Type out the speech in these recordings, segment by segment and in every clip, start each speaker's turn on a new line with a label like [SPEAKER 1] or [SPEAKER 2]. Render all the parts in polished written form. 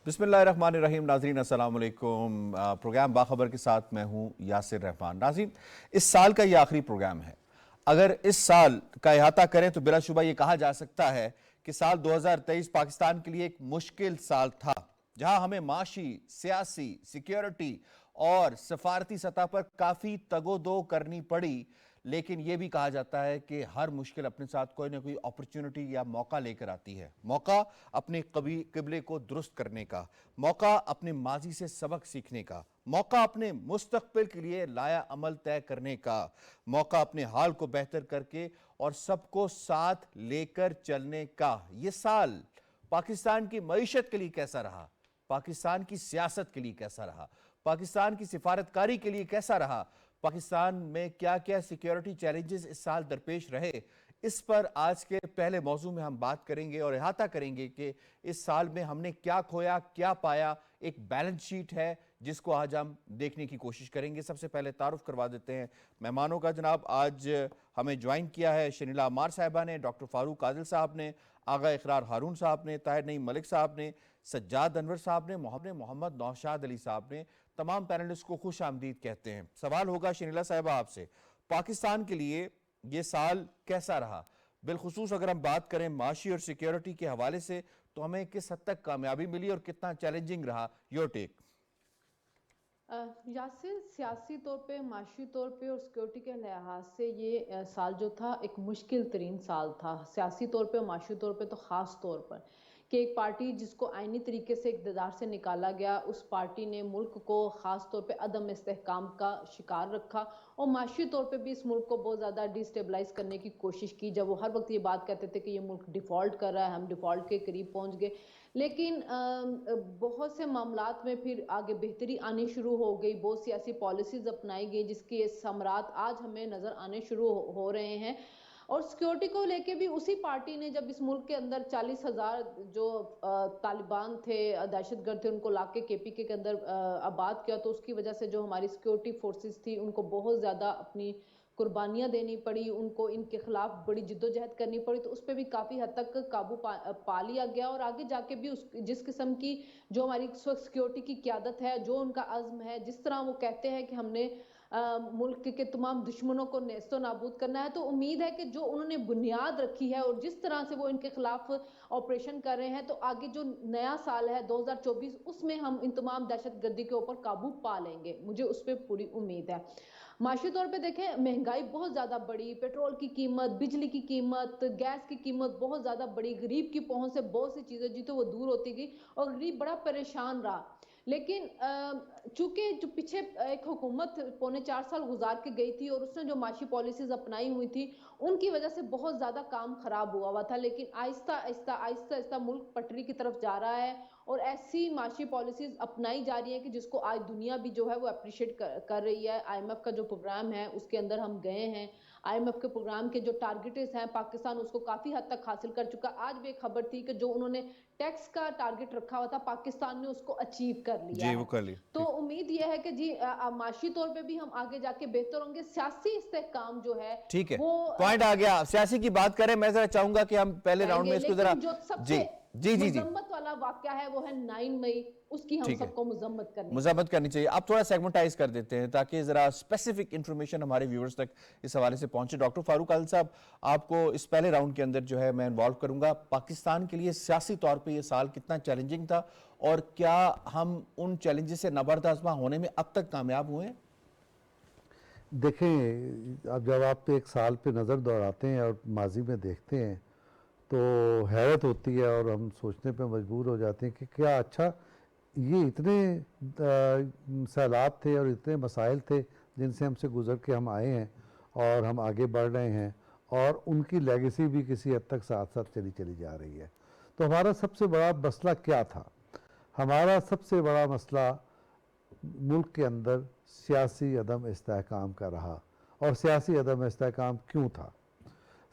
[SPEAKER 1] بسم اللہ الرحمن الرحیم. ناظرین السلام علیکم. پروگرام باخبر کے ساتھ میں ہوں یاسر رحمان. ناظرین، اس سال کا یہ آخری پروگرام ہے. اگر اس سال کا احاطہ کریں تو بلا شبہ یہ کہا جا سکتا ہے کہ سال 2023 پاکستان کے لیے ایک مشکل سال تھا، جہاں ہمیں معاشی، سیاسی، سیکیورٹی اور سفارتی سطح پر کافی تگ و دو کرنی پڑی. لیکن یہ بھی کہا جاتا ہے کہ ہر مشکل اپنے ساتھ کوئی نہ کوئی اپرچونٹی یا موقع لے کر آتی ہے. موقع اپنے قبلے کو درست کرنے کا، موقع اپنے ماضی سے سبق سیکھنے کا، موقع اپنے مستقبل کے لیے لایا عمل طے کرنے کا، موقع اپنے حال کو بہتر کر کے اور سب کو ساتھ لے کر چلنے کا. یہ سال پاکستان کی معیشت کے لیے کیسا رہا؟ پاکستان کی سیاست کے لیے کیسا رہا؟ پاکستان کی سفارتکاری کے لیے کیسا رہا؟ پاکستان میں کیا کیا سیکیورٹی چیلنجز اس سال درپیش رہے؟ اس پر آج کے پہلے موضوع میں ہم بات کریں گے اور احاطہ کریں گے کہ اس سال میں ہم نے کیا کھویا، کیا پایا. ایک بیلنس شیٹ ہے جس کو آج ہم دیکھنے کی کوشش کریں گے. سب سے پہلے تعارف کروا دیتے ہیں مہمانوں کا. جناب آج ہمیں جوائن کیا ہے شنیلا عمار صاحبہ نے، ڈاکٹر فاروق عادل صاحب نے، آغا اقرار ہارون صاحب نے، طاہر نعیم ملک صاحب نے، سجاد انور صاحب نے، محمد نوشاد علی صاحب نے. تمام پینلسٹ کو خوش آمدید کہتے ہیں. سوال ہوگا شنیلا صاحبہ آپ سے، پاکستان کے لیے یہ سال کیسا رہا؟ بالخصوص اگر ہم بات کریں معاشی اور سیکیورٹی کے حوالے سے تو ہمیں کس حد تک کامیابی ملی اور کتنا چیلنجنگ رہا؟ Your take.
[SPEAKER 2] یاسر، سیاسی طور پہ، معاشی طور پہ اور سیکیورٹی کے لحاظ سے یہ سال جو تھا ایک مشکل ترین سال تھا. سیاسی طور پہ، معاشی طور پہ تو خاص طور پر کہ ایک پارٹی جس کو آئینی طریقے سے اقتدار سے نکالا گیا، اس پارٹی نے ملک کو خاص طور پہ عدم استحکام کا شکار رکھا اور معاشی طور پہ بھی اس ملک کو بہت زیادہ ڈی سٹیبلائز کرنے کی کوشش کی. جب وہ ہر وقت یہ بات کہتے تھے کہ یہ ملک ڈیفالٹ کر رہا ہے، ہم ڈیفالٹ کے قریب پہنچ گئے. لیکن بہت سے معاملات میں پھر آگے بہتری آنی شروع ہو گئی، بہت سی ایسی پالیسیز اپنائی گئی جس کے ثمرات آج ہمیں نظر آنے شروع ہو رہے ہیں. اور سیکیورٹی کو لے کے بھی اسی پارٹی نے جب اس ملک کے اندر 40,000 جو طالبان تھے، دہشت گرد تھے، ان کو لا کے کے پی کے اندر آباد کیا، تو اس کی وجہ سے جو ہماری سیکیورٹی فورسز تھی ان کو بہت زیادہ اپنی قربانیاں دینی پڑی، ان کو ان کے خلاف بڑی جدوجہد کرنی پڑی. تو اس پہ بھی کافی حد تک قابو پا لیا گیا اور آگے جا کے بھی جس قسم کی جو ہماری سیکیورٹی کی قیادت ہے، جو ان کا عزم ہے، جس طرح وہ کہتے ہیں کہ ہم نے ملک کے تمام دشمنوں کو نیست و نابود کرنا ہے، تو امید ہے کہ جو انہوں نے بنیاد رکھی ہے اور جس طرح سے وہ ان کے خلاف آپریشن کر رہے ہیں، تو آگے جو نیا سال ہے 2024 اس میں ہم ان تمام دہشت گردی کے اوپر قابو پا لیں گے. مجھے اس پہ پوری امید ہے. معاشی طور پہ دیکھیں، مہنگائی بہت زیادہ بڑی، پیٹرول کی قیمت، بجلی کی قیمت، گیس کی قیمت بہت زیادہ بڑی، غریب کی پہنچ سے بہت سی چیزیں جی تو وہ دور ہوتی گئی اور غریب بڑا پریشان رہا. لیکن چونکہ جو پیچھے ایک حکومت 3.25 سال گزار کے گئی تھی اور اس نے جو معاشی پالیسیز اپنائی ہوئی تھی ان کی وجہ سے بہت زیادہ کام خراب ہوا تھا. لیکن آہستہ آہستہ آہستہ آہستہ ملک پٹری کی طرف جا رہا ہے اور ایسی معاشی پالیسیز اپنائی جا رہی ہیں کہ جس کو آج دنیا بھی جو ہے وہ اپریشیٹ کر رہی ہے. آئی ایم ایف کا جو پروگرام ہے اس کے اندر ہم گئے ہیں، آئی ایم ایف کے پروگرام کے جو ٹارگیٹس ہیں پاکستان اس کو کافی حد تک حاصل کر چکا. آج بھی ایک خبر تھی کہ جو انہوں نے ٹیکس کا ٹارگٹ رکھا ہوا تھا پاکستان نے اس کو اچیو کر لیا
[SPEAKER 1] جی
[SPEAKER 2] ہے.
[SPEAKER 1] وہ کر لی.
[SPEAKER 2] تو امید یہ ہے کہ جی معاشی طور پہ بھی ہم آگے جا کے بہتر ہوں گے. سیاسی استحکام جو ہے
[SPEAKER 1] ٹھیک ہے،
[SPEAKER 2] وہ
[SPEAKER 1] پوائنٹ آ گیا. سیاسی کی بات کریں، میں ذرا چاہوں گا کہ ہم پہلے
[SPEAKER 2] کریں
[SPEAKER 1] راؤنڈ میں
[SPEAKER 2] گے،
[SPEAKER 1] اس کو ذرا
[SPEAKER 2] لیکن جو سب
[SPEAKER 1] جی
[SPEAKER 2] سے
[SPEAKER 1] جی جی جی
[SPEAKER 2] مذمت والا واقعہ ہے وہ ہے 9 مئی، اس کی ہم
[SPEAKER 1] ٹھیک ہے،
[SPEAKER 2] سب کو مذمت کرنی
[SPEAKER 1] مذمت کرنی چاہیے. آپ تھوڑا سیگمنٹائز کر دیتے ہیں تاکہ ذرا اسپیسیفک انفارمیشن ہمارے ویورز تک اس حوالے سے پہنچے. ڈاکٹر فاروق عادل صاحب، آپ کو اس پہلے راؤنڈ کے اندر جو ہے میں انوالو کروں گا. پاکستان کے لیے سیاسی طور پہ یہ سال کتنا چیلنجنگ تھا اور کیا ہم ان چیلنجز سے نبرد آزما ہونے میں اب تک کامیاب ہوئے ہیں؟
[SPEAKER 3] دیکھیں، اب جب آپ ایک سال پہ نظر دوڑاتے ہیں اور ماضی میں دیکھتے ہیں تو حیرت ہوتی ہے اور ہم سوچنے پہ مجبور ہو جاتے ہیں کہ کیا اچھا یہ اتنے سیلاب تھے اور اتنے مسائل تھے جن سے ہم سے گزر کے ہم آئے ہیں اور ہم آگے بڑھ رہے ہیں اور ان کی لیگیسی بھی کسی حد تک ساتھ ساتھ چلی جا رہی ہے. تو ہمارا سب سے بڑا مسئلہ کیا تھا؟ ہمارا سب سے بڑا مسئلہ ملک کے اندر سیاسی عدم استحکام کا رہا. اور سیاسی عدم استحکام کیوں تھا؟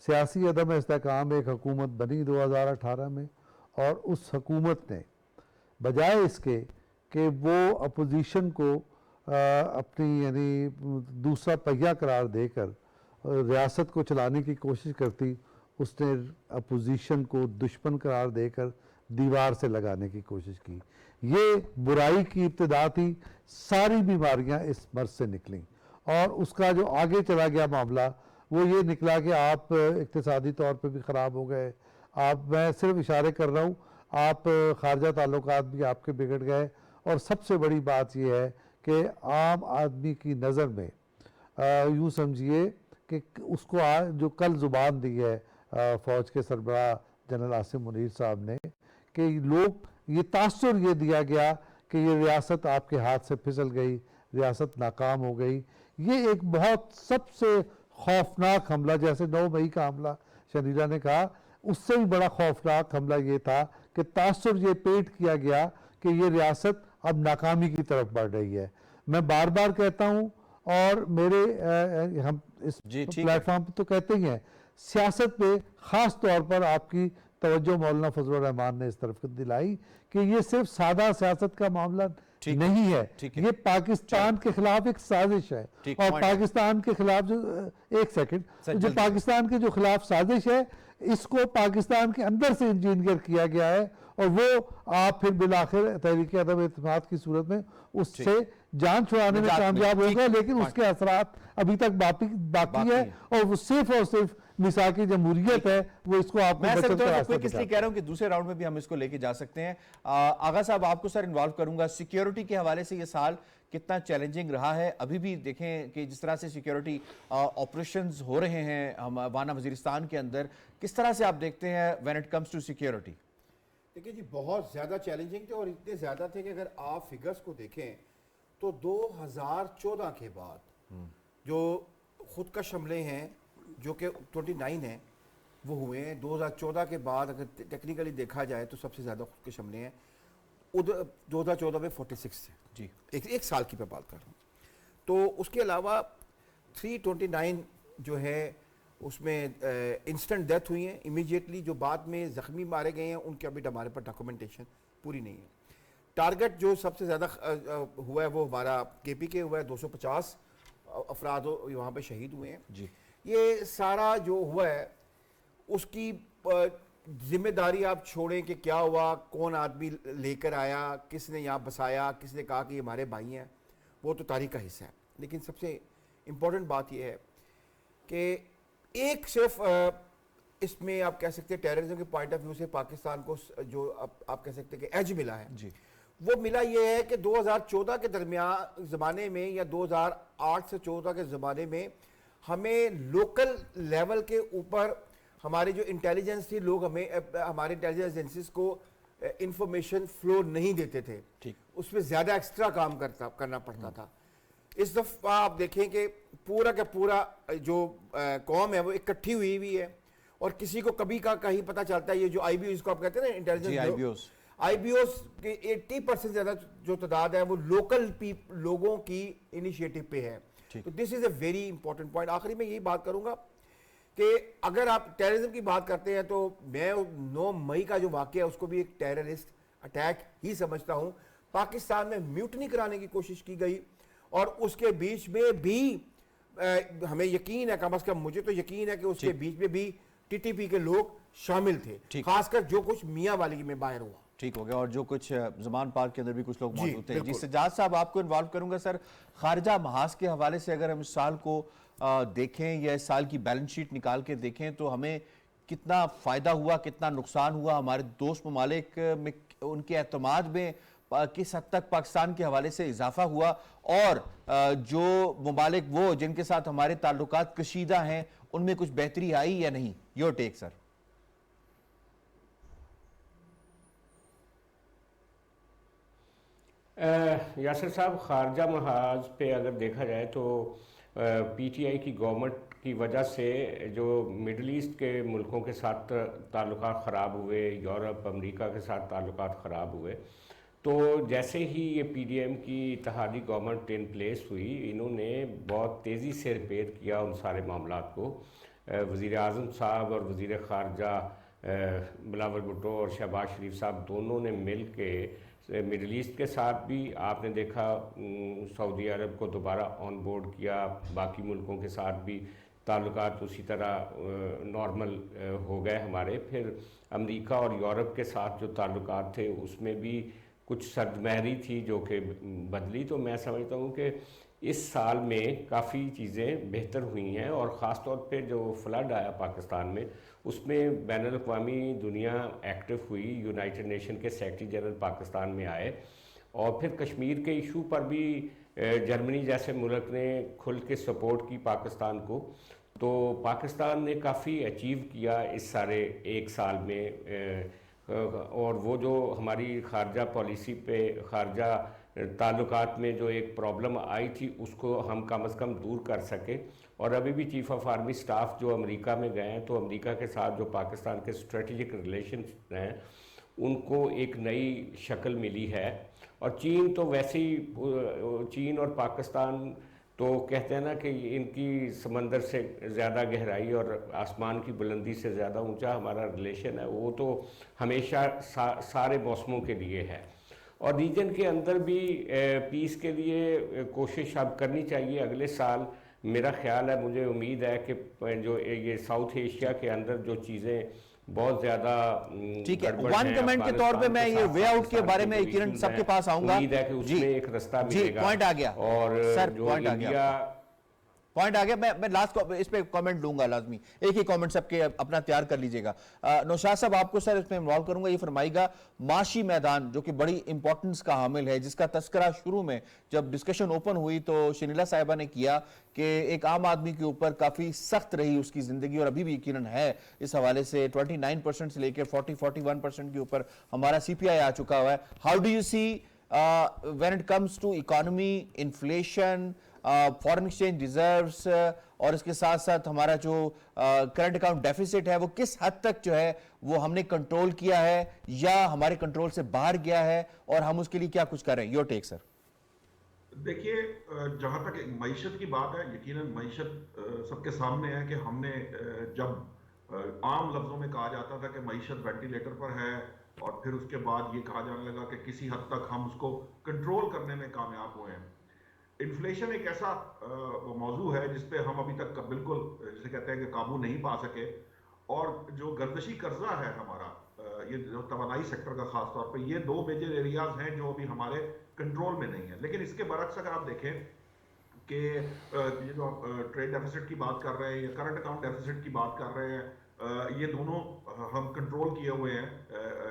[SPEAKER 3] سیاسی عدم استحکام، ایک حکومت بنی 2018 میں اور اس حکومت نے بجائے اس کے کہ وہ اپوزیشن کو اپنی یعنی دوسرا پہیہ قرار دے کر ریاست کو چلانے کی کوشش کرتی، اس نے اپوزیشن کو دشمن قرار دے کر دیوار سے لگانے کی کوشش کی. یہ برائی کی ابتدا تھی. ساری بیماریاں اس مرض سے نکلیں اور اس کا جو آگے چلا گیا معاملہ وہ یہ نکلا کہ آپ اقتصادی طور پہ بھی خراب ہو گئے. میں صرف اشارے کر رہا ہوں, آپ خارجہ تعلقات بھی آپ کے بگڑ گئے. اور سب سے بڑی بات یہ ہے کہ عام آدمی کی نظر میں یوں سمجھیے کہ اس کو جو کل زبان دی ہے فوج کے سربراہ جنرل عاصم منیر صاحب نے, کہ لوگ یہ تاثر یہ دیا گیا کہ یہ ریاست آپ کے ہاتھ سے پھسل گئی, ریاست ناکام ہو گئی. یہ ایک بہت سب سے خوفناک حملہ, جیسے 9 مئی کا حملہ شنیرا نے کہا, اس سے بھی بڑا خوفناک حملہ یہ تھا کہ تاثر یہ پیٹ کیا گیا کہ یہ ریاست اب ناکامی کی طرف بڑھ رہی ہے. میں بار بار کہتا ہوں اور ہم اس پلیٹ فارم پہ تو کہتے ہی ہیں, سیاست پہ خاص طور پر آپ کی توجہ مولانا فضل الرحمان نے اس طرف دلائی کہ یہ صرف سادہ سیاست کا معاملہ نہیں ہے, یہ پاکستان کے خلاف ایک سازش ہے. اور پاکستان کے خلاف ایک سیکنڈ, جو پاکستان کے جو خلاف سازش ہے اس کو پاکستان کے اندر سے انجینئر کیا گیا ہے, اور وہ آپ پھر بالآخر تحریک عدم اعتماد کی صورت میں اس سے جان چھڑانے میں کامیاب ہو گئے, لیکن اس کے اثرات ابھی تک باقی ہے, اور وہ صرف میثاق جمہوریت ہے, وہ اس کو آپ کو بچت کا راستہ
[SPEAKER 1] اس لیے کہہ رہا ہوں کہ دوسرے راؤنڈ میں بھی ہم اس کو لے کے جا سکتے ہیں. آغا صاحب آپ کو سر انوالو کروں گا, سیکیورٹی کے حوالے سے یہ سال کتنا چیلنجنگ رہا ہے. ابھی بھی دیکھیں کہ جس طرح سے سیکیورٹی آپریشنز ہو رہے ہیں ہم وانہ وزیرستان کے اندر, کس طرح سے آپ دیکھتے ہیں when it comes to security؟
[SPEAKER 4] دیکھیں جی بہت زیادہ چیلنجنگ تھے, اور اتنے زیادہ تھے کہ اگر آپ فگرز کو دیکھیں تو 2014 کے بعد جو خود کش حملے ہیں جو کہ 29 ہیں وہ ہوئے ہیں. 2014 کے بعد اگر ٹیکنیکلی دیکھا جائے تو سب سے زیادہ خود کش حملے ہیں 2014 میں 46 تھے
[SPEAKER 1] جی,
[SPEAKER 4] ایک سال کی میں بات کر رہا ہوں. تو اس کے علاوہ 329 جو ہے اس میں انسٹنٹ ڈیتھ ہوئی ہیں امیجیٹلی, جو بعد میں زخمی مارے گئے ہیں ان کے ابھی ہمارے پر ڈاکومنٹیشن پوری نہیں ہے. ٹارگٹ جو سب سے زیادہ ہوا ہے وہ ہمارا کے پی کے ہوا ہے, 250 افراد وہاں پہ شہید ہوئے ہیں.
[SPEAKER 1] جی,
[SPEAKER 4] یہ سارا جو ہوا ہے اس کی ذمہ داری آپ چھوڑیں کہ کیا ہوا, کون آدمی لے کر آیا, کس نے یہاں بسایا, کس نے کہا کہ یہ ہمارے بھائی ہیں, وہ تو تاریخ کا حصہ ہے. لیکن سب سے امپورٹنٹ بات یہ ہے کہ ایک صرف اس میں آپ کہہ سکتے ہیں ٹیررزم کے پوائنٹ آف ویو سے پاکستان کو جو آپ کہہ سکتے ہیں کہ ایج ملا ہے,
[SPEAKER 1] جی,
[SPEAKER 4] وہ ملا یہ ہے کہ 2014 کے درمیان زمانے میں یا 2008 سے 14 کے زمانے میں ہمیں لوکل لیول کے اوپر ہماری جو انٹیلیجنس تھی, لوگ ہمیں ہمارے انٹیلیجنس ایجنسیز کو انفارمیشن فلو نہیں دیتے تھے, اس میں زیادہ ایکسٹرا کام کرنا پڑتا تھا. اس دفعہ آپ دیکھیں کہ پورا کا پورا جو قوم ہے وہ اکٹھی ہوئی ہے, اور کسی کو کبھی کا کہیں پتہ چلتا ہے. یہ جو آئی بی اوز کو آپ کہتے ہیں نا انٹیلیجنس, آئی بی اوز کے 80% زیادہ جو تعداد ہے وہ لوکل لوگوں کی انیشیٹو پہ ہے. تو دس از اے ویری امپورٹنٹ پوائنٹ. آخری میں یہی بات کروں گا کہ اگر آپ ٹیررزم کی بات کرتے ہیں تو میں 9 مئی کا جو واقعہ ہے اس کو بھی ایک ٹیررسٹ اٹیک ہی سمجھتا ہوں. پاکستان میں میوٹنی کرانے کی کوشش کی گئی, اور اس کے بیچ میں بھی ہمیں یقین ہے, کم از کم مجھے تو یقین ہے کہ اس کے بیچ میں بھی ٹی ٹی پی کے لوگ شامل تھے, خاص کر جو کچھ میاں والی میں باہر ہوا.
[SPEAKER 1] ٹھیک ہو گیا, اور جو کچھ زمان پارک کے اندر بھی کچھ لوگ موجود تھے. جی سجاد صاحب آپ کو انوالو کروں گا. سر خارجہ محاذ کے حوالے سے اگر ہم اس سال کو دیکھیں یا اس سال کی بیلنس شیٹ نکال کے دیکھیں تو ہمیں کتنا فائدہ ہوا, کتنا نقصان ہوا, ہمارے دوست ممالک میں ان کے اعتماد میں کس حد تک پاکستان کے حوالے سے اضافہ ہوا, اور جو ممالک وہ جن کے ساتھ ہمارے تعلقات کشیدہ ہیں ان میں کچھ بہتری آئی یا نہیں؟ یور ٹیک سر.
[SPEAKER 5] یاسر صاحب, خارجہ محاذ پہ اگر دیکھا جائے تو پی ٹی آئی کی گورنمنٹ کی وجہ سے جو مڈل ایسٹ کے ملکوں کے ساتھ تعلقات خراب ہوئے, یورپ امریکہ کے ساتھ تعلقات خراب ہوئے, تو جیسے ہی یہ پی ڈی ایم کی اتحادی گورنمنٹ ان پلیس ہوئی, انہوں نے بہت تیزی سے ریپیئر کیا ان سارے معاملات کو. وزیر اعظم صاحب اور وزیر خارجہ بلاول بھٹو اور شہباز شریف صاحب دونوں نے مل کے مڈل ایسٹ کے ساتھ بھی آپ نے دیکھا سعودی عرب کو دوبارہ آن بورڈ کیا, باقی ملکوں کے ساتھ بھی تعلقات اسی طرح نارمل ہو گئے ہمارے. پھر امریکہ اور یورپ کے ساتھ جو تعلقات تھے اس میں بھی کچھ سرد تھی جو کہ بدلی. تو میں سمجھتا ہوں کہ اس سال میں کافی چیزیں بہتر ہوئی ہیں, اور خاص طور پہ جو فلڈ آیا پاکستان میں اس میں بین الاقوامی دنیا ایکٹیو ہوئی. یونائٹڈ نیشن کے سیکرٹری جنرل پاکستان میں آئے, اور پھر کشمیر کے ایشو پر بھی جرمنی جیسے ملک نے کھل کے سپورٹ کی پاکستان کو. تو پاکستان نے کافی اچیو کیا اس سارے ایک سال میں, اور وہ جو ہماری خارجہ پالیسی پہ, خارجہ تعلقات میں جو ایک پرابلم آئی تھی اس کو ہم کم از کم دور کر سکے. اور ابھی بھی چیف آف آرمی سٹاف جو امریکہ میں گئے ہیں, تو امریکہ کے ساتھ جو پاکستان کے اسٹریٹجک ریلیشنز ہیں ان کو ایک نئی شکل ملی ہے. اور چین تو ویسے ہی, چین اور پاکستان تو کہتے ہیں نا کہ ان کی سمندر سے زیادہ گہرائی اور آسمان کی بلندی سے زیادہ اونچا ہمارا ریلیشن ہے. وہ تو ہمیشہ سارے موسموں کے لیے ہے. اور ریجن کے اندر بھی پیس کے لیے کوشش اب کرنی چاہیے. اگلے سال میرا خیال ہے, مجھے امید ہے کہ جو یہ ساؤتھ ایشیا کے اندر جو چیزیں بہت زیادہ
[SPEAKER 1] ٹھیک ہے, ون کمنٹ کے طور پہ میں یہ وے آؤٹ کے بارے میں یقیناً سب کے پاس آؤں گا.
[SPEAKER 5] امید ہے کہ اس میں ایک رستہ ملے گا.
[SPEAKER 1] پوائنٹ آ گیا
[SPEAKER 5] اور
[SPEAKER 1] سر,
[SPEAKER 5] جو
[SPEAKER 1] پوائنٹ آ گیا, پوائنٹ آ گیا. میں لاسٹ اس پہ کامنٹ لوں گا لازمی, ایک ہی کامنٹ سب کے اپنا تیار کر لیجئے گا. نوشاد صاحب آپ کو سر اس میں انوالو کروں گا. یہ فرمائیے گا معاشی میدان جو کہ بڑی امپورٹنس کا حامل ہے, جس کا تذکرہ شروع میں جب ڈسکشن اوپن ہوئی تو شنیلا صاحبہ نے کیا کہ ایک عام آدمی کے اوپر کافی سخت رہی اس کی زندگی, اور ابھی بھی یقیناً ہے. اس حوالے سے 29% سے لے کے 40-41% کے اوپر ہمارا CPI آ چکا ہوا ہے. How do you see when it comes to economy, inflation, foreign exchange reserves, اور اس کے ساتھ ساتھ ہمارا جو کرنٹ اکاؤنٹ ڈیفیسٹ ہے وہ کس حد تک جو ہے وہ ہم نے کنٹرول کیا ہے یا ہمارے کنٹرول سے باہر گیا ہے, اور ہم اس کے لیے کیا کچھ کر رہے ہیں؟ یور ٹیک سر.
[SPEAKER 6] دیکھیے, جہاں تک معیشت کی بات ہے, یقیناً معیشت سب کے سامنے ہے کہ ہم نے جب عام لفظوں میں کہا جاتا تھا کہ معیشت وینٹیلیٹر پر ہے, اور پھر اس کے بعد یہ کہا جانے لگا کہ کسی حد تک ہم اس کو کنٹرول کرنے میں کامیاب ہوئے ہیں. انفلیشن ایک ایسا موضوع ہے جس پہ ہم ابھی تک بالکل جسے کہتے ہیں کہ قابو نہیں پا سکے, اور جو گردشی قرضہ ہے ہمارا, یہ جو توانائی سیکٹر کا خاص طور پہ, یہ دو میجر ایریاز ہیں جو ابھی ہمارے کنٹرول میں نہیں ہیں. لیکن اس کے برعکس اگر آپ دیکھیں کہ یہ جو ٹریڈ ڈیفیسٹ کی بات کر رہے ہیں یا کرنٹ اکاؤنٹ ڈیفیسٹ کی بات کر رہے ہیں, یہ دونوں ہم کنٹرول کیے ہوئے ہیں.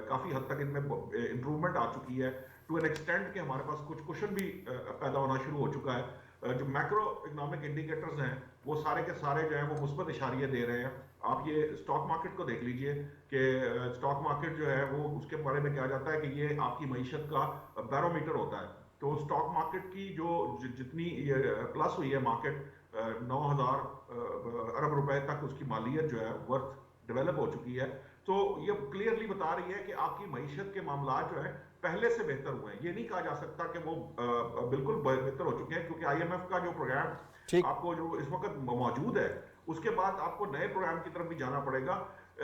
[SPEAKER 6] کافی حد تک ان میں امپروومنٹ آ چکی ہے ٹو این ایکسٹینٹ کہ ہمارے پاس کچھ کوشن بھی پیدا ہونا شروع ہو چکا ہے. جو میکرو اکنامک انڈیکیٹرز ہیں وہ سارے کے سارے جو ہیں وہ مثبت اشاریے دے رہے ہیں. آپ یہ اسٹاک مارکیٹ کو دیکھ لیجئے کہ اسٹاک مارکیٹ جو ہے وہ اس کے بارے میں کہا جاتا ہے کہ یہ آپ کی معیشت کا بیرومیٹر ہوتا ہے. تو اسٹاک مارکیٹ کی جو جتنی پلس ہوئی ہے مارکیٹ 9,000 ارب روپے تک اس کی مالیت جو ہے ورتھ ڈیولپ ہو چکی ہے. تو یہ کلیئرلی بتا رہی ہے کہ آپ کی معیشت کے معاملات جو ہیں پہلے سے بہتر ہوئے ہیں. یہ نہیں کہا جا سکتا کہ وہ بالکل بہتر ہو چکے ہیں, کیونکہ IMF کا جو پروگرام آپ کو جو اس وقت موجود ہے اس کے بعد آپ کو نئے پروگرام کی طرف بھی جانا پڑے گا.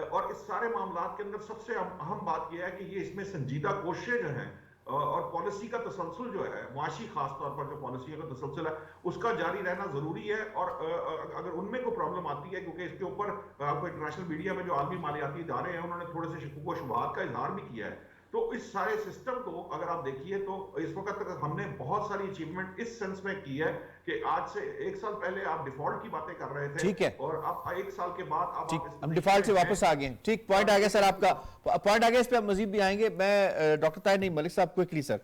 [SPEAKER 6] اور اس سارے معاملات کے اندر سب سے اہم بات یہ ہے کہ یہ اس میں سنجیدہ کوششیں جو ہیں اور پالیسی کا تسلسل جو ہے, معاشی خاص طور پر جو پالیسی کا تسلسل ہے اس کا جاری رہنا ضروری ہے. اور اگر ان میں کوئی پرابلم آتی ہے, کیونکہ اس کے اوپر آپ کو انٹرنیشنل میڈیا میں جو عالمی مالیاتی ادارے ہیں انہوں نے تھوڑے سے شکوک و شبہات کا اظہار بھی کیا ہے. تو اس سارے سسٹم کو اگر آپ دیکھیے تو اس وقت تک ہم نے بہت ساری اچیومنٹ اس سینس میں کی ہے کہ آج سے ایک سال پہلے آپ ڈیفالٹ کی باتیں کر رہے تھے,
[SPEAKER 1] ٹھیک ہے,
[SPEAKER 6] اور اب ایک سال کے بعد اب
[SPEAKER 1] ہم ڈیفالٹ سے واپس آ گئے. ٹھیک, پوائنٹ آ گیا سر, آپ کا پوائنٹ آ گیا. اس پہ مزید بھی آئیں گے. میں ڈاکٹر طاہر نہیں, ملک صاحب کوئکلی سر,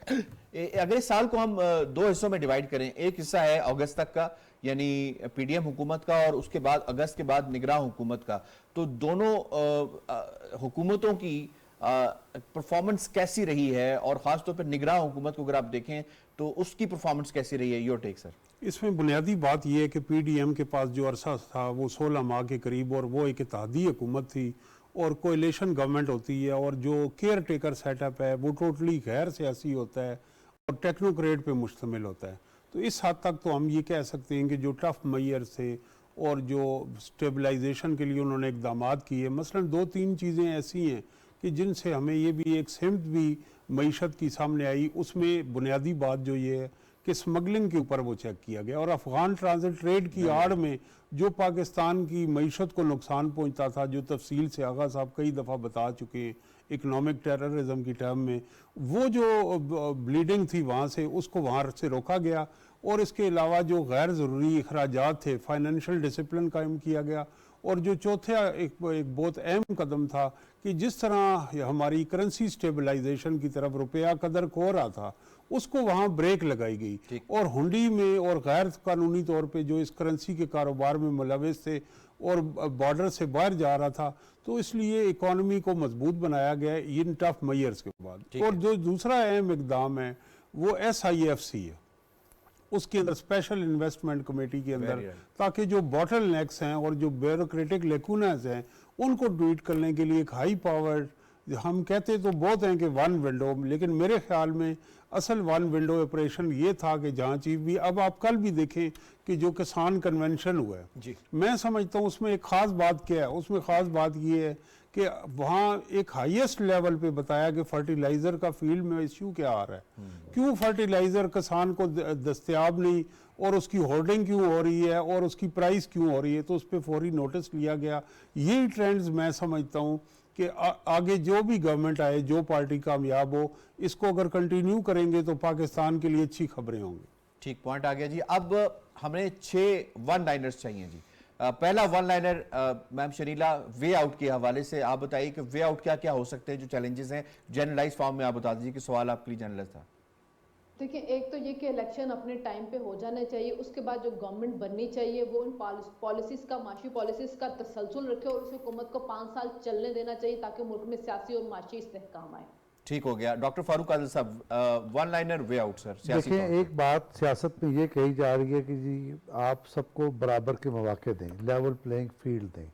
[SPEAKER 1] اگر اس سال کو ہم دو حصوں میں ڈیوائیڈ کریں, ایک حصہ ہے اگست تک کا یعنی PDM حکومت کا, اور اس کے بعد اگست کے بعد نگراں حکومت کا, تو دونوں حکومتوں کی پرفارمنس کیسی رہی ہے, اور خاص طور پر نگراں حکومت کو اگر آپ دیکھیں تو اس کی پرفارمنس کیسی رہی ہے؟ یور ٹیک سر.
[SPEAKER 7] اس میں بنیادی بات یہ ہے کہ PDM کے پاس جو عرصہ تھا وہ 16 ماہ کے قریب, اور وہ ایک اتحادی حکومت تھی اور کوئلیشن گورنمنٹ ہوتی ہے, اور جو کیئر ٹیکر سیٹ اپ ہے وہ ٹوٹلی غیر سیاسی ہوتا ہے اور ٹیکنوکریٹ پہ مشتمل ہوتا ہے. تو اس حد تک تو ہم یہ کہہ سکتے ہیں کہ جو ٹف میئر سے اور جو سٹیبلائزیشن کے لیے انہوں نے اقدامات کیے, مثلا 2-3 چیزیں ایسی ہیں کہ جن سے ہمیں یہ بھی ایک سمت بھی معیشت کی سامنے آئی. اس میں بنیادی بات جو یہ ہے کہ سمگلنگ کے اوپر وہ چیک کیا گیا, اور افغان ٹرانزٹ ٹریڈ کی آڑ میں جو پاکستان کی معیشت کو نقصان پہنچتا تھا, جو تفصیل سے آغا صاحب کئی دفعہ بتا چکے ہیں, اکنامک ٹیررزم کی ٹرم میں، وہ جو بلیڈنگ تھی وہاں سے اس کو وہاں سے روکا گیا، اور اس کے علاوہ جو غیر ضروری اخراجات تھے فائنینشیل ڈسپلن قائم کیا گیا، اور جو چوتھا ایک بہت اہم قدم تھا کہ جس طرح ہماری کرنسی سٹیبلائزیشن کی طرف روپیہ قدر کھو رہا تھا اس کو وہاں بریک لگائی گئی، اور ہنڈی میں اور غیر قانونی طور پہ جو اس کرنسی کے کاروبار میں ملوث تھے اور بارڈر سے باہر جا رہا تھا، تو اس لیے اکانومی کو مضبوط بنایا گیا ان ٹف میئرز کے بعد۔ اور جو دوسرا اہم اقدام ہے وہ SIFC ہے، اس کے اندر اسپیشل انویسٹمنٹ کمیٹی کے اندر، تاکہ جو باٹل نیکس ہیں اور جو بیوروکریٹک لیکونز ہیں ان کو ٹویٹ کرنے کے لیے ایک ہائی پاور، ہم کہتے تو بہت ہیں کہ ون ونڈو، لیکن میرے خیال میں اصل ون ونڈو آپریشن یہ تھا کہ جہاں چیف بھی، اب آپ کل بھی دیکھیں کہ جو کسان کنونشن ہوا ہے، میں سمجھتا ہوں اس میں ایک خاص بات کیا ہے، اس میں خاص بات یہ ہے کہ وہاں ایک ہائیسٹ لیول پہ بتایا کہ فرٹیلائزر کا فیلڈ میں ایشو کیا آ رہا ہے، کیوں فرٹیلائزر کسان کو دستیاب نہیں، اور اس کی ہولڈنگ کیوں ہو رہی ہے، اور اس کی پرائس کیوں ہو رہی ہے، تو اس پہ فوری نوٹس لیا گیا۔ یہی ٹرینڈز میں سمجھتا ہوں کہ آگے جو بھی گورنمنٹ آئے، جو پارٹی کامیاب ہو، اس کو اگر کنٹینیو کریں گے تو پاکستان کے لیے اچھی خبریں ہوں گی۔
[SPEAKER 1] ٹھیک، پوائنٹ آ گیا جی۔ اب ہمیں 6 ون لائنرز چاہیے جی۔ پہلا ون لائنر میم شنیلا، وے آؤٹ کے حوالے سے آپ بتائیے کہ وے آؤٹ کیا کیا ہو سکتے ہیں، جو چیلنجز ہیں جنرلائز فارم میں آپ بتا دیجیے کہ سوال آپ کے لیے جنرلائز تھا۔
[SPEAKER 2] دیکھیں، ایک تو یہ کہ الیکشن اپنے ٹائم پہ ہو جانا چاہیے، اس کے بعد جو گورنمنٹ بننی چاہیے وہ ان پالیسیز کا، معاشی پالیسیز کا تسلسل رکھے، اور اس حکومت کو 5 سال چلنے دینا چاہیے تاکہ ملک میں سیاسی اور معاشی استحکام آئے۔
[SPEAKER 1] ٹھیک ہو گیا۔ ڈاکٹر فاروق عادل صاحب، ون لائنر وے آؤٹ سر سیاسی
[SPEAKER 3] دیکھیں،
[SPEAKER 1] طور پر۔
[SPEAKER 3] ایک بات سیاست میں یہ کہی جا رہی ہے کہ جی آپ سب کو برابر کے مواقع دیں، لیول پلینگ فیلڈ دیں۔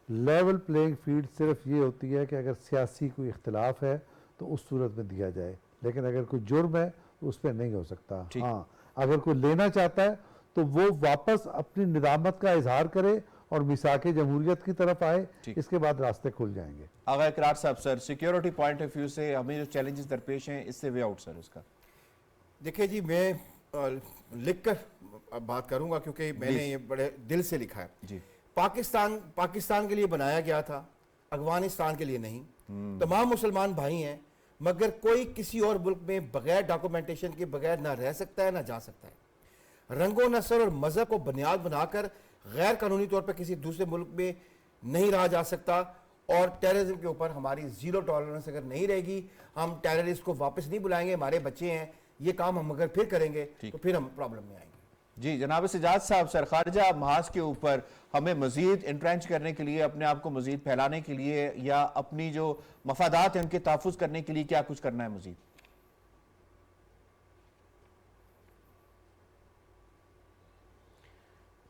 [SPEAKER 3] لیول پلینگ فیلڈ صرف یہ ہوتی ہے کہ اگر سیاسی کوئی اختلاف ہے تو اس صورت میں دیا جائے، لیکن اگر کوئی جرم ہے تو اس پہ نہیں ہو سکتا۔ ہاں، اگر کوئی لینا چاہتا ہے تو وہ واپس اپنی ندامت کا اظہار کرے اور میثاق جمہوریت کی طرف آئے، اس کے بعد راستے کھل جائیں گے۔
[SPEAKER 1] آغا اقرار صاحب، سر سیکیورٹی پوائنٹ آف ویو سے ہمیں جو چیلنجز درپیش ہیں، اس سے وے آؤٹ سر اس کا۔
[SPEAKER 4] دیکھیں جی، میں لکھ کر بات کروں گا کیونکہ میں نے یہ بڑے دل سے لکھا ہے۔
[SPEAKER 1] جی،
[SPEAKER 4] پاکستان کے لیے بنایا گیا تھا، افغانستان کے لیے نہیں۔ تمام مسلمان بھائی ہیں، مگر کوئی کسی اور ملک میں بغیر ڈاکومنٹیشن کے بغیر نہ رہ سکتا ہے نہ جا سکتا ہے۔ رنگ و نسل اور مذہب کو بنیاد بنا کر غیر قانونی طور پر کسی دوسرے ملک میں نہیں رہا جا سکتا، اور ٹیررزم کے اوپر ہماری زیرو ٹالرنس اگر نہیں رہے گی، ہم ٹیررسٹ کو واپس نہیں بلائیں گے، ہمارے بچے ہیں، یہ کام ہم اگر پھر کریں گے تو پھر ہم پرابلم میں آئیں گے۔
[SPEAKER 1] جی جناب سجاد صاحب، سر خارجہ محاذ کے اوپر ہمیں مزید انٹرینچ کرنے کے لیے، اپنے آپ کو مزید پھیلانے کے لیے، یا اپنی جو مفادات ہیں ان کے تحفظ کرنے کے لیے کیا کچھ کرنا ہے مزید؟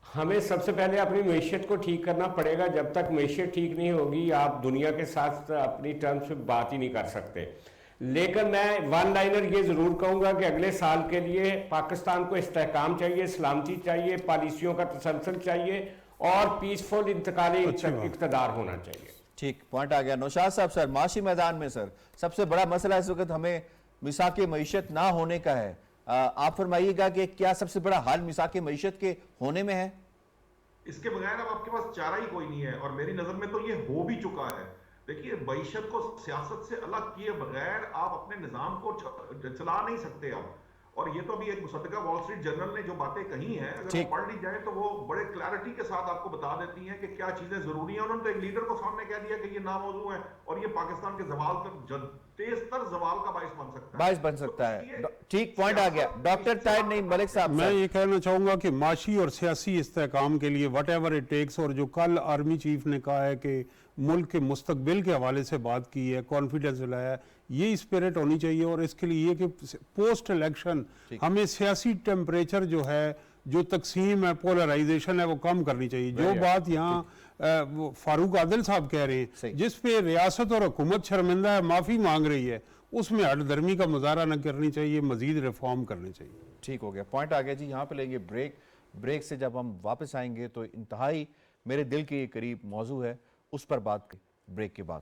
[SPEAKER 5] ہمیں سب سے پہلے اپنی معیشت کو ٹھیک کرنا پڑے گا۔ جب تک معیشت ٹھیک نہیں ہوگی آپ دنیا کے ساتھ اپنی ٹرمز پہ بات ہی نہیں کر سکتے۔ لیکن میں ون لائنر یہ ضرور کہوں گا کہ اگلے سال کے لیے پاکستان کو استحکام چاہیے، سلامتی چاہیے، پالیسیوں کا تسلسل چاہیے، اور پیسفل انتقالی اقتدار ہونا چاہیے۔
[SPEAKER 1] ٹھیک، پوائنٹ آ گیا۔ نوشاد صاحب، سر معاشی میدان میں سر سب سے بڑا مسئلہ اس وقت ہمیں میثاق معیشت نہ ہونے کا ہے، آپ فرمائیے گا کہ کیا سب سے بڑا حال میثاق معیشت کے ہونے میں ہے؟
[SPEAKER 6] اس کے بغیر اب آپ کے پاس چارہ ہی کوئی نہیں ہے، اور میری نظر میں تو یہ ہو بھی چکا ہے۔ دیکھیے، معیشت کو سیاست سے الگ کیے بغیر آپ اپنے نظام کو چلا نہیں سکتے اب، اور یہ تو ابھی ایک مصدقہ وال اسٹریٹ جرنل نے جو باتیں کہی ہیں اگر وہ پڑھ لی جائیں تو وہ بڑے کلیئرٹی کے ساتھ آپ کو بتا دیتی ہیں کہ کیا چیزیں ضروری ہیں۔ انہوں نے تو ایک لیڈر کو سامنے کہہ دیا کہ یہ ناموضوع ہے، اور یہ پاکستان کے زوال تک تیز تر زوال کا باعث بن سکتا ہے۔
[SPEAKER 1] ٹھیک، پوائنٹ آ گیا۔ ڈاکٹر طاہر نعیم ملک صاحب،
[SPEAKER 7] میں یہ کہنا چاہوں گا کہ معاشی اور سیاسی استحکام کے لیے وٹ ایور اٹ ٹیکس، اور جو کل آرمی چیف نے کہا ہے کہ ملک کے مستقبل کے حوالے سے بات کی ہے، کانفیڈنس دلایا ہے، یہ اسپرٹ ہونی چاہیے۔ اور اس کے لیے یہ کہ پوسٹ الیکشن ہمیں سیاسی ٹیمپریچر جو ہے، جو تقسیم ہے، پولرائزیشن ہے، وہ کم کرنی چاہیے۔ جو بات یہاں فاروق عادل صاحب کہہ رہے ہیں، جس پہ ریاست اور حکومت شرمندہ ہے، معافی مانگ رہی ہے، اس میں ہٹ درمی کا مظاہرہ نہ کرنی چاہیے، مزید ریفارم کرنے چاہیے۔
[SPEAKER 1] ٹھیک ہو گیا، پوائنٹ آ گیا جی۔ یہاں پہ لیں گے بریک سے جب ہم واپس آئیں گے تو انتہائی میرے دل کے قریب موضوع ہے، اس پر بات بریک کے بعد۔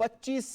[SPEAKER 1] 25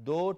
[SPEAKER 1] $2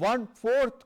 [SPEAKER 1] 1/4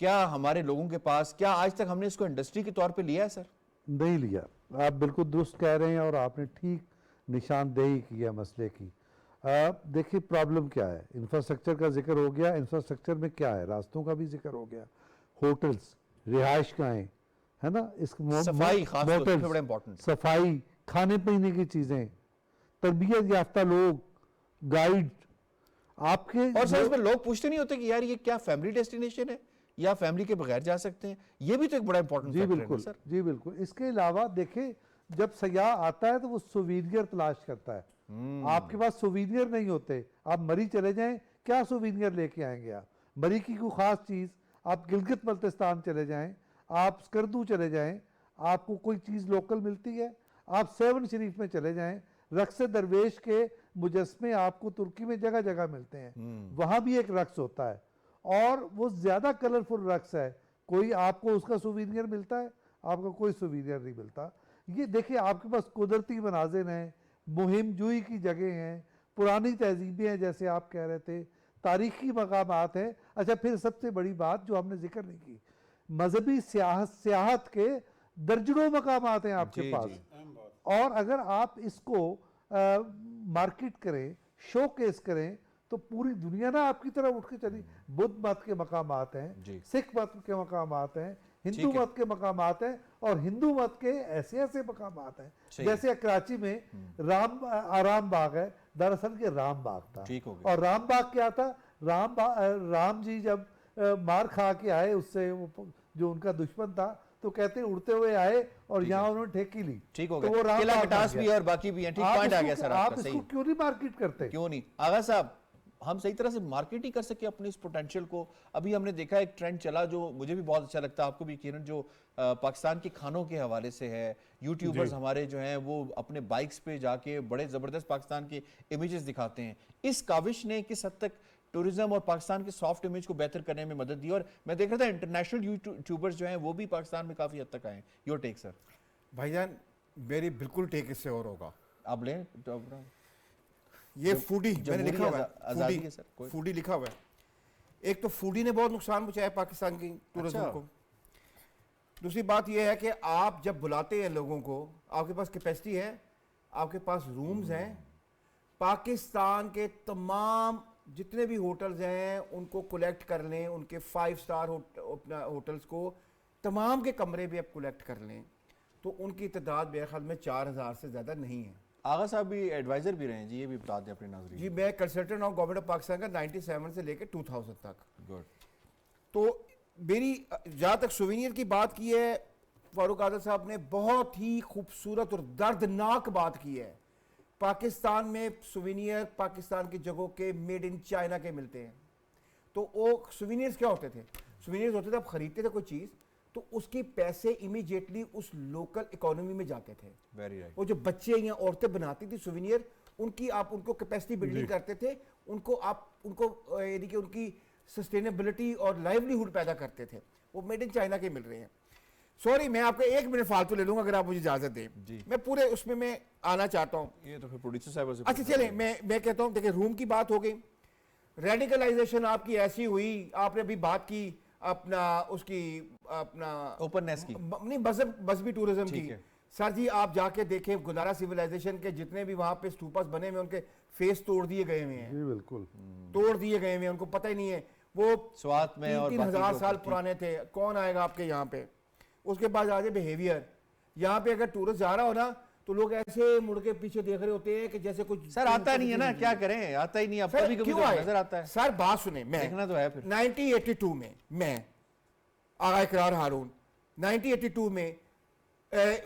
[SPEAKER 1] کیا ہمارے لوگوں کے پاس، کیا آج تک ہم نے اس کو انڈسٹری کے طور پہ لیا ہے سر؟
[SPEAKER 3] نہیں لیا. آپ بالکل درست کہہ رہے ہیں اور آپ نے ٹھیک نشاندہی کی ہے مسئلے کی. دیکھیے پرابلم کیا ہے. انفراسٹرکچر کا ذکر ہو گیا. انفراسٹرکچر میں کیا ہے؟ راستوں کا بھی ذکر ہو گیا, ہوٹلز, رہائش گاہیں, ہے نا,
[SPEAKER 1] صفائی خاص طور پہ بڑا امپورٹنٹ.
[SPEAKER 3] صفائی, کھانے پینے کی چیزیں, تربیت یافتہ لوگ, گائیڈ آپ کے.
[SPEAKER 1] اور سر اس میں لوگ پوچھتے نہیں ہوتے کہ یار یہ کیا فیملی ڈیسٹینیشن ہے یا فیملی کے بغیر جا سکتے ہیں؟ یہ بھی تو ایک بڑا امپورٹنٹ فیکٹر ہے سر.
[SPEAKER 3] جی بالکل. اس کے علاوہ دیکھیں جب سیاح آتا ہے تو وہ سووینئر تلاش کرتا ہے. آپ کے پاس سووینئر نہیں ہوتے. آپ مری چلے جائیں, کیا سووینئر لے کے آئیں گے آپ؟ مری کی کوئی خاص چیز. آپ گلگت بلتستان چلے جائیں, آپ اسکردو چلے جائیں, آپ کو کوئی چیز لوکل ملتی ہے؟ آپ سیون شریف میں چلے جائیں, رقص درویش کے مجسمے آپ کو ترکی میں جگہ جگہ ملتے ہیں, وہاں بھی ایک رقص ہوتا ہے اور وہ زیادہ کلرفل رقص ہے. کوئی آپ کو اس کا سووینئر ملتا ہے؟ آپ کو کوئی سووینئر نہیں ملتا. یہ دیکھیں آپ کے پاس قدرتی مناظر ہیں, مہم جوئی کی جگہ ہیں, پرانی تہذیبیں ہیں جیسے آپ کہہ رہے تھے, تاریخی مقامات ہیں. اچھا پھر سب سے بڑی بات جو ہم نے ذکر نہیں کی, مذہبی سیاحت کے درجنوں مقامات ہیں آپ کے پاس. اور اگر آپ اس کو مارکیٹ کریں, شو کیس کریں, تو پوری دنیا نا آپ کی طرف اٹھ کے چلی. بدھ مت کے مقامات ہیں, سکھ مت کے مقامات ہیں, ہندو مت کے مقامات ہیں, اور ہندو مت کے ایسے ایسے مقامات ہیں. جیسے کراچی میں آرام باغ ہے, دراصل یہ رام باغ تھا. اور رام باغ کیا تھا؟ رام جی جب مار کھا کے آئے اس سے, جو ان کا دشمن تھا, تو کہتے ہیں اڑتے ہوئے آئے اور یہاں انہوں نے ٹھیکی لی.
[SPEAKER 1] ٹھیک ہو گیا. قلعہ کٹاس بھی ہے اور باقی بھی ہیں. ٹھیک پوائنٹ آ گیا سر آپ کا.
[SPEAKER 3] اس کو کیوں نہیں مارکیٹ کرتے؟
[SPEAKER 1] کیوں نہیں آغا صاحب, ہم صحیح طرح سے مارکیٹ ہی کر سکے اپنے اس پوٹینشیل کو. ابھی ہم نے دیکھا ایک ٹرینڈ چلا جو مجھے بھی بہت اچھا لگتا ہے, آپ کو بھی یقیناً, جو پاکستان کے کھانوں کے حوالے سے ہے. یوٹیوبرز ہمارے جو ہیں وہ اپنے بائکس پہ جا کے بڑے زبردست پاکستان کے امیجز دکھاتے ہیں. اس کاوش نے کس حد تک ٹورزم اور پاکستان کے سافٹ امیج کو بہتر کرنے میں مدد دی؟ اور میں دیکھ رہا تھا انٹرنیشنل یوٹیوبرز جو ہیں وہ بھی پاکستان میں کافی حد تک آئے ہیں. یور ٹیک سر.
[SPEAKER 4] بھائی جان میری بالکل ٹیک اس سے اور ہوگا.
[SPEAKER 1] آپ لیں
[SPEAKER 4] یہ فوڈی میں نے لکھا ہوا ہے, فوڈی لکھا ہوا ہے. ایک تو فوڈی نے بہت نقصان پہنچایا پاکستان کی ٹورزم کو. دوسری بات یہ ہے کہ آپ جب بلاتے ہیں لوگوں کو, آپ کے پاس کیپیسٹی ہے, آپ کے پاس رومز ہیں. پاکستان کے تمام جتنے بھی ہوٹلز ہیں ان کو کولیکٹ کر لیں, ان کے 5 سٹار ہوٹلز کو تمام کے کمرے بھی آپ کولیکٹ کر لیں, تو ان کی تعداد میرے خیال میں 4000 سے زیادہ نہیں ہے.
[SPEAKER 1] آغا صاحب بھی ایڈوائزر بھی رہے ہیں جی, یہ بھی بتا دیں اپنے ناظرین.
[SPEAKER 4] جی میں کنسلٹنٹ ہوں گورنمنٹ آف پاکستان کا 97 سے لے کے 2000 تک.
[SPEAKER 1] گڈ.
[SPEAKER 4] تو میری جہاں تک سووینئر کی بات کی ہے, فاروق عادل صاحب نے بہت ہی خوبصورت اور دردناک بات کی ہے. پاکستان میں سووینئر پاکستان کی جگہوں کے میڈ ان چائنا کے ملتے ہیں. تو وہ سووینئرز کیا ہوتے تھے؟ سووینئرز ہوتے تھے آپ خریدتے تھے کوئی چیز تو اس کے پیسے امیجیٹلی اس لوکل اکانومی میں جاتے تھے. وہ جو بچے یا عورتیں بناتی تھی سووینئر, ان کی آپ ان کو کیپیسٹی بلڈنگ کرتے تھے, ان کو آپ ان کو یعنی کہ ان کی سسٹینیبلٹی اور لائیولیہوڈ پیدا کرتے تھے. وہ میڈ ان چائنا کے مل رہے ہیں. سوری میں آپ کا 1 منٹ فالتو لے لوں گا اگر آپ مجھے اجازت دیں. میں پورے اس میں آنا چاہتا ہوں.
[SPEAKER 1] یہ تو پھر پروڈیوسر صاحب سے.
[SPEAKER 4] اچھا چلیں, میں کہتا ہوں دیکھیں روم کی بات ہو گئی, ریڈیکلائزیشن آپ کی ایسی ہوئی, آپ نے ابھی بات کی اپنا اس کی اپنا
[SPEAKER 1] اوپننیس کی,
[SPEAKER 4] نہیں مذہبی ٹورزم کی. سر جی آپ جا کے دیکھیں گندارا سیولائزیشن کے جتنے بھی وہاں پہ اسٹوپاس بنے ہوئے ان کے فیس توڑ دیے گئے ہوئے ہیں.
[SPEAKER 3] جی بالکل
[SPEAKER 4] توڑ دیے گئے ہوئے ہیں, ان کو پتہ ہی نہیں ہے. وہ
[SPEAKER 1] سوات میں اور
[SPEAKER 4] 3000 سال پرانے تھے. کون آئے گا آپ کے یہاں پہ؟ اس کے بعد آ جائے بیہیویئر. یہاں پہ اگر ٹورسٹ جا رہا ہو نا تو لوگ ایسے مڑ کے پیچھے دیکھ رہے ہوتے ہیں کہ جیسے کچھ.
[SPEAKER 1] سر آتا نہیں ہے نا, کیا کریں, آتا ہی نہیں. اب کبھی کبھی نظر آتا ہے.
[SPEAKER 4] سر بات سنیں, میں
[SPEAKER 1] دیکھنا تو ہے پھر.
[SPEAKER 4] 1982 میں آغا اقرار ہارون 1982 میں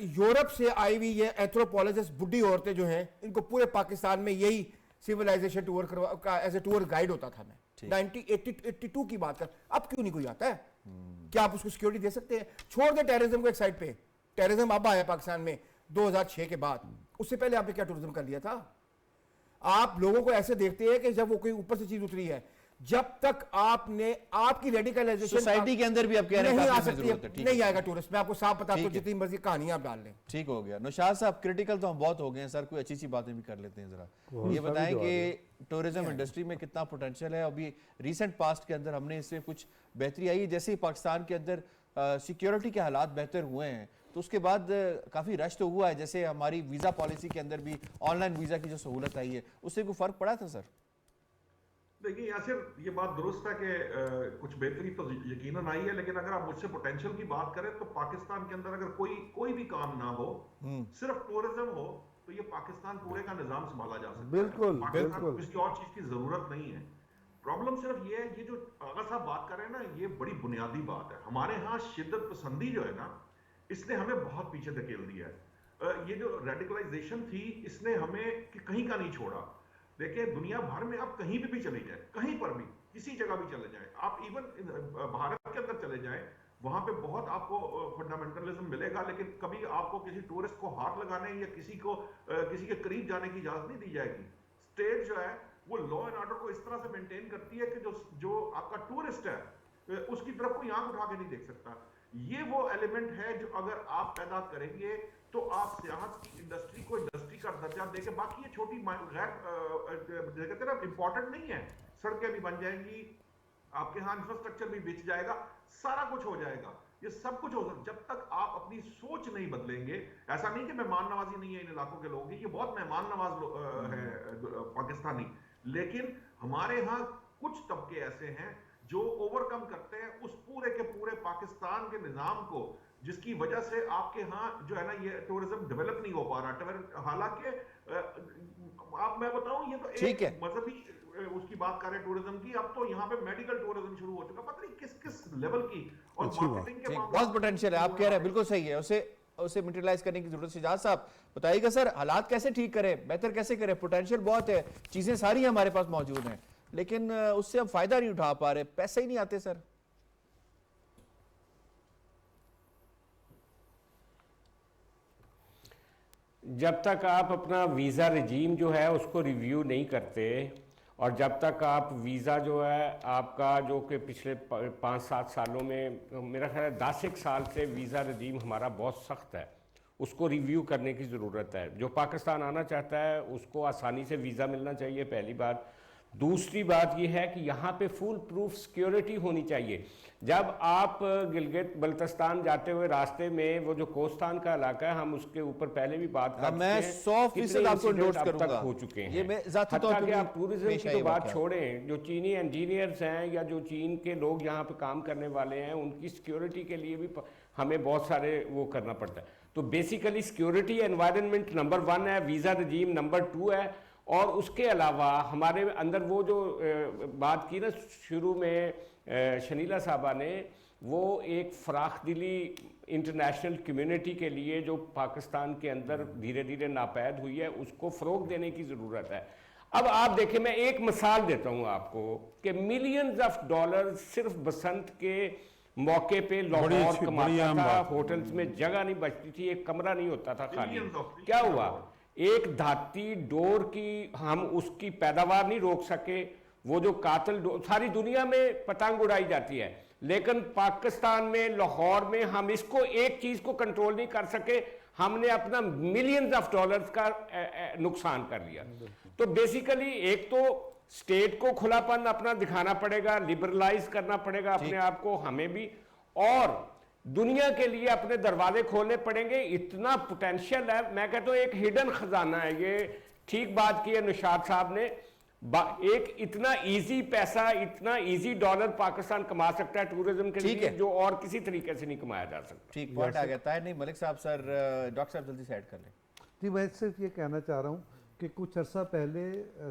[SPEAKER 4] یورپ سے آئی ہوئی یہ اینتھروپولوجسٹ بڈھی عورتیں جو ہیں, ان کو پورے پاکستان میں یہی سیولائزیشن ٹور کا ایز اے ٹور گائیڈ ہوتا تھا. میں 1982 کی بات کر, اب کیوں نہیں کوئی آتا ہے؟ کیا آپ اس کو سیکیورٹی دے سکتے ہیں؟ چھوڑ دیں ٹیررزم کو ایک سائڈ پہ. ٹیررزم اب آیا پاکستان میں 2006 کے بعد. اس سے پہلے آپ نے کیا ٹورزم کر لیا تھا؟ آپ لوگوں کو ایسے دیکھتے ہیں کہ جب وہ کوئی اوپر سے چیز اتری ہے. جب تک آپ نے آپ کی ریڈیکلائزیشن
[SPEAKER 1] سوسائٹی کے اندر بھی آپ کہہ رہے ہیں
[SPEAKER 4] نہیں آ
[SPEAKER 1] کافی
[SPEAKER 4] سکتی
[SPEAKER 1] ضرورت ہے. ٹھیک
[SPEAKER 4] نہیں
[SPEAKER 1] ہے
[SPEAKER 4] آئے گا ٹورسٹ. میں آپ کو صاف بتا
[SPEAKER 1] ٹھیک
[SPEAKER 4] دوں
[SPEAKER 1] ہے.
[SPEAKER 4] جتنی مرضی کہانی آپ ڈال لیں.
[SPEAKER 1] ٹھیک ہو گیا. نوشاد صاحب کرٹیکل تو ہم بہت ہو گئے ہیں سر, کوئی اچھی سی باتیں بھی کر لیتے ہیں ذرا. یہ بتائیں کہ ٹورزم انڈسٹری میں کتنا پوٹینشیل ہے. ابھی ریسنٹ پاسٹ کے اندر ہم نے اس سے کچھ بہتری آئی ہے, جیسے ہی پاکستان کے اندر سیکیورٹی کے حالات بہتر ہوئے ہیں تو اس کے بعد کافی رش تو ہوا ہے. جیسے ہماری ویزا پالیسی کے اندر بھی آن لائن ویزا کی جو سہولت آئی ہے اس سے کوئی فرق پڑا تھا سر؟
[SPEAKER 6] دیکھیے یاسر, یہ بات درست ہے کہ کچھ بہتری تو یقیناً آئی ہے, لیکن اگر آپ مجھ سے پوٹینشیل کی بات کریں تو پاکستان کے اندر اگر کوئی بھی کام نہ ہو, صرف ٹورزم ہو, تو یہ پاکستان پورے کا نظام سنبھالا جا سکتا ہے.
[SPEAKER 3] بالکل
[SPEAKER 6] پاکستان کو
[SPEAKER 3] بالکل.
[SPEAKER 6] کسی اور چیز کی ضرورت نہیں ہے. پرابلم صرف یہ ہے, یہ جو آغا صاحب بات کر رہے ہیں نا, یہ بڑی بنیادی بات ہے. ہمارے ہاں شدت پسندی جو ہے نا, اس نے ہمیں بہت پیچھے دھکیل دیا ہے. یہ جو ریڈیکلائزیشن تھی, اس نے ہمیں کہیں کا نہیں چھوڑا. دیکھیں دنیا بھر میں آپ کہیں بھی چلے جائیں, کہیں پر بھی کسی جگہ بھی چلے جائیں, آپ ایون بھارت کے اندر چلے جائیں, وہاں پہ بہت آپ کو فنڈامنٹلزم ملے گا, لیکن کبھی آپ کو کسی ٹورسٹ کو ہاتھ لگانے یا کسی کے قریب جانے کی اجازت نہیں دی جائے گی. اسٹیٹ جو ہے وہ لا اینڈ آرڈر کو اس طرح سے مینٹین کرتی ہے کہ جو آپ کا ٹورسٹ ہے اس کی طرف کوئی آنکھ اٹھا کے نہیں دیکھ سکتا. یہ وہ ایلیمنٹ ہے جو اگر آپ پیدا کریں گے تو آپ سیاحت کی انڈسٹری کو انڈسٹری کا درجہ دے کے, باقی یہ چھوٹی غیر کہتے ہیں نا امپورٹنٹ نہیں ہے, سڑکیں بھی بن جائیں گی, آپ کے ہاں انفراسٹرکچر بھی بچ جائے گا, سارا کچھ ہو جائے گا, یہ سب کچھ ہو سکتا. جب تک آپ اپنی سوچ نہیں بدلیں گے, ایسا نہیں کہ مہمان نوازی نہیں ہے ان علاقوں کے لوگوں کی, یہ بہت مہمان نواز ہے پاکستانی, لیکن ہمارے ہاں کچھ طبقے ایسے ہیں جو اوور کم کرتے ہیں اس پورے کے پورے پاکستان کے نظام کو, جس کی وجہ سے آپ کے ہاں جو ہے نا یہ ٹورزم ڈیولپ نہیں ہو پا رہا. حالانکہ آپ میں بتاؤں, یہ تو ایک مذہبی اس کی بات کریں ٹورزم کی, اب تو یہاں پہ میڈیکل ٹورزم شروع ہو چکا, پتہ نہیں کس لیول کی, اور مارکیٹنگ کے
[SPEAKER 1] بہت پوٹینشیل ہے. آپ کہہ رہے ہیں بالکل صحیح ہے, اسے میٹیریلائز کرنے کی ضرورت ہے. شجاعت صاحب بتائیے گا سر, حالات کیسے ٹھیک کریں, بہتر کیسے کریں؟ پوٹینشیل بہت ہے, چیزیں ساری ہمارے پاس موجود ہیں, لیکن اس سے ہم فائدہ نہیں اٹھا پا رہے, پیسے ہی نہیں آتے سر.
[SPEAKER 5] جب تک آپ اپنا ویزا رجیم جو ہے اس کو ریویو نہیں کرتے, اور جب تک آپ ویزا جو ہے آپ کا, جو کہ پچھلے 5-7 سالوں میں میرا خیال ہے 10 سال سے ویزا رجیم ہمارا بہت سخت ہے, اس کو ریویو کرنے کی ضرورت ہے. جو پاکستان آنا چاہتا ہے اس کو آسانی سے ویزا ملنا چاہیے, پہلی بات. دوسری بات یہ ہے کہ یہاں پہ فول پروف سیکیورٹی ہونی چاہیے. جب آپ گلگت بلتستان جاتے ہوئے راستے میں وہ جو کوستان کا علاقہ ہے, ہم اس کے اوپر پہلے بھی بات کر چکے ہیں,
[SPEAKER 1] میں 100% آپ کو انڈورس کروں گا,
[SPEAKER 5] ہو چکے ہیں.
[SPEAKER 1] یہ میں ذاتی طور
[SPEAKER 5] حتیٰ کہ
[SPEAKER 1] پہ
[SPEAKER 5] آپ ٹورزم کی تو بات چھوڑیں, جو چینی انجینئرز ہیں یا جو چین کے لوگ یہاں پہ کام کرنے والے ہیں, ان کی سیکیورٹی کے لیے بھی ہمیں بہت سارے وہ کرنا پڑتا ہے. تو بیسیکلی سیکیورٹی انوائرنمنٹ نمبر 1 ہے, ویزا رجیم نمبر 2 ہے, اور اس کے علاوہ ہمارے اندر وہ جو بات کی نا شروع میں شنیلا صاحبہ نے, وہ ایک فراخ دلی انٹرنیشنل کمیونٹی کے لیے جو پاکستان کے اندر دھیرے دھیرے ناپید ہوئی ہے, اس کو فروغ دینے کی ضرورت ہے. اب آپ دیکھیں, میں ایک مثال دیتا ہوں آپ کو کہ ملینز آف ڈالر صرف بسنت کے موقع پہ لاہور کماتا تھا, ہوٹلز میں جگہ نہیں بچتی تھی, ایک کمرہ نہیں ہوتا تھا خالی. کیا ہوا؟ ایک دھاتی ڈور کی ہم اس کی پیداوار نہیں روک سکے, وہ جو قاتل ساری دنیا میں پتنگ اڑائی جاتی ہے, لیکن پاکستان میں لاہور میں ہم اس کو ایک چیز کو کنٹرول نہیں کر سکے, ہم نے اپنا ملینز آف ڈالرز کا نقصان کر لیا. تو بیسیکلی ایک تو اسٹیٹ کو کھلا پن اپنا دکھانا پڑے گا, لبرلائز کرنا پڑے گا اپنے آپ کو ہمیں بھی, اور دنیا کے لیے اپنے دروازے کھولنے پڑیں گے. اتنا پوٹینشیل ہے, میں کہتا ہوں ایک ہڈن خزانہ ہے. یہ ٹھیک بات کی ہے نشاد صاحب نے, ایک اتنا ایزی پیسہ, اتنا ایزی ڈالر پاکستان کما سکتا ہے ٹورزم کے لیے, جو اور کسی طریقے سے نہیں کمایا جا سکتا.
[SPEAKER 1] ٹھیک پوائنٹ آ گیا. طاہر نہیں, ملک صاحب سر, ڈاکٹر صاحب جلدی سے ایڈ کر لیں.
[SPEAKER 3] جی میں صرف یہ کہنا چاہ رہا ہوں کہ کچھ عرصہ پہلے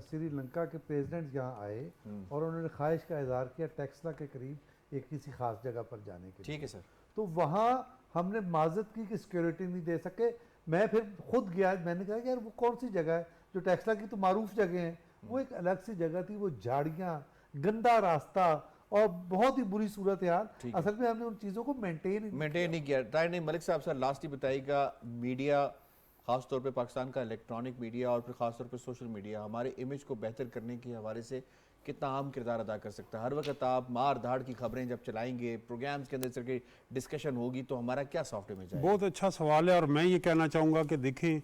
[SPEAKER 3] سری لنکا کے پریزیڈنٹ یہاں آئے اور انہوں نے خواہش کا اظہار کیا ٹیکسلا کے قریب ایک کسی خاص جگہ پر جانے کے لیے.
[SPEAKER 1] ٹھیک ہے سر.
[SPEAKER 3] تو وہاں ہم نے معذرت کی کہ سیکیورٹی نہیں دے سکے. میں پھر خود گیا, میں نے کہا کہ یار وہ کون سی جگہ ہے, جو ٹیکسلا کی تو معروف جگہ ہیں, وہ ایک الگ سی جگہ تھی, وہ جھاڑیاں, گندا راستہ اور بہت ہی بری صورتحال. اصل میں ہم نے ان چیزوں کو مینٹین
[SPEAKER 1] نہیں کیا. طاہر نہیں, ملک صاحب سر لاسٹ ہی بتائیے گا, میڈیا خاص طور پہ پاکستان کا الیکٹرانک میڈیا اور پھر خاص طور پہ سوشل میڈیا ہمارے امیج کو بہتر کرنے کے حوالے سے کتنا اہم کردار ادا کر سکتا ہے. ہر وقت آپ مار دھاڑ کی خبریں جب چلائیں گے, پروگرامز کے اندر اس کی ڈسکشن ہوگی, تو ہمارا کیا سافٹ ویئر میں جائے گا؟
[SPEAKER 7] بہت اچھا سوال ہے, اور میں یہ کہنا چاہوں گا کہ دیکھیں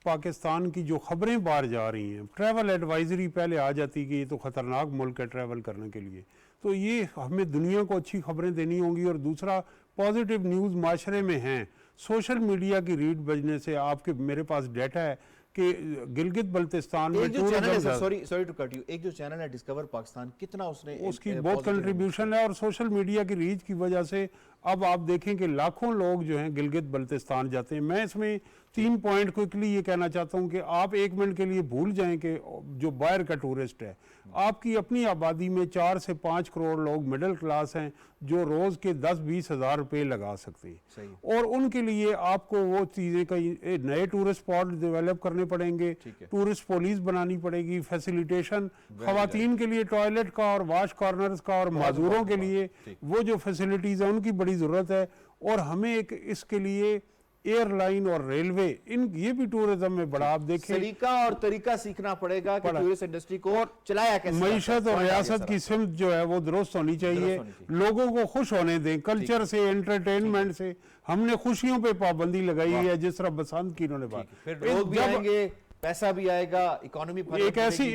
[SPEAKER 7] پاکستان کی جو خبریں باہر جا رہی ہیں, ٹریول ایڈوائزری پہلے آ جاتی کہ یہ تو خطرناک ملک ہے ٹریول کرنے کے لیے, تو یہ ہمیں دنیا کو اچھی خبریں دینی ہوں گی. اور دوسرا پازیٹیو نیوز معاشرے میں ہیں, سوشل میڈیا کی ریڈ بجنے سے آپ کے میرے پاس ڈیٹا ہے کہ گلگت بلتستان میں
[SPEAKER 1] ایک جو چینل ہے
[SPEAKER 7] tourism
[SPEAKER 1] sorry to cut you, ایک جو چینل ہے ڈسکور پاکستان, کتنا
[SPEAKER 7] اس کی بہت کنٹریبیوشن ہے, اور سوشل میڈیا کی ریچ کی وجہ سے اب آپ دیکھیں کہ لاکھوں لوگ جو ہیں گلگت بلتستان جاتے ہیں. میں اس میں 3 پوائنٹ کوئکلی یہ کہنا چاہتا ہوں کہ آپ 1 منٹ کے لیے بھول جائیں کہ جو باہر کا ٹورسٹ ہے, آپ کی اپنی آبادی میں 4 سے 5 کروڑ لوگ مڈل کلاس ہیں جو روز کے 10-20 ہزار روپے لگا سکتے ہیں, اور ان کے لیے آپ کو وہ چیزیں کئی نئے ٹورسٹ اسپاٹ ڈیولپ کرنے پڑیں گے, ٹورسٹ پولیس بنانی پڑے گی, فیسیلیٹیشن خواتین کے لیے ٹوائلٹ کا اور واش کارنرز کا, اور معذوروں کے لیے وہ جو فیسیلیٹیز ہیں ان کی بڑی ضرورت ہے. اور ہمیں ایک اس کے لیے ایئر لائن اور ریلوے یہ بھی ٹورزم میں بڑا, آپ دیکھیں
[SPEAKER 1] سلیقہ اور طریقہ سیکھنا پڑے گا کہ ٹورسٹ انڈسٹری کو چلایا کیسے.
[SPEAKER 7] معیشت اور ریاست کی سمت جو ہے وہ درست ہونی چاہیے, لوگوں کو خوش ہونے دیں, کلچر سے انٹرٹینمنٹ سے. ہم نے خوشیوں پہ پابندی لگائی ہے جس طرح بسنت کی انہوں نے بات,
[SPEAKER 1] پھر لوگ بھی آئیں گے, پیسہ بھی آئے گا, اکانومی
[SPEAKER 7] ایک ایسی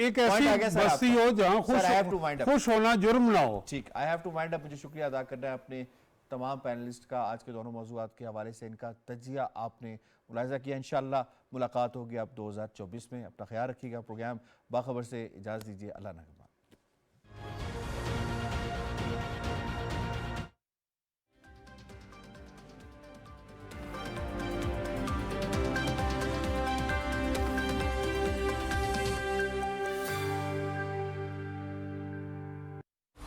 [SPEAKER 7] بستی ہو جہاں خوش ہونا جرم نہ ہو.
[SPEAKER 1] ٹھیک, آئی ہیو ٹو وائنڈ اپ. مجھے شکریہ ادا کرنا ہے اپنے تمام پینلسٹ کا آج کے دونوں موضوعات کے حوالے سے, ان کا تجزیہ آپ نے ملاحظہ کیا. انشاءاللہ ملاقات ہوگی اب 2024 میں. اپنا خیال رکھیے گا. پروگرام باخبر سے اجازت دیجیے. اللہ نگہبان.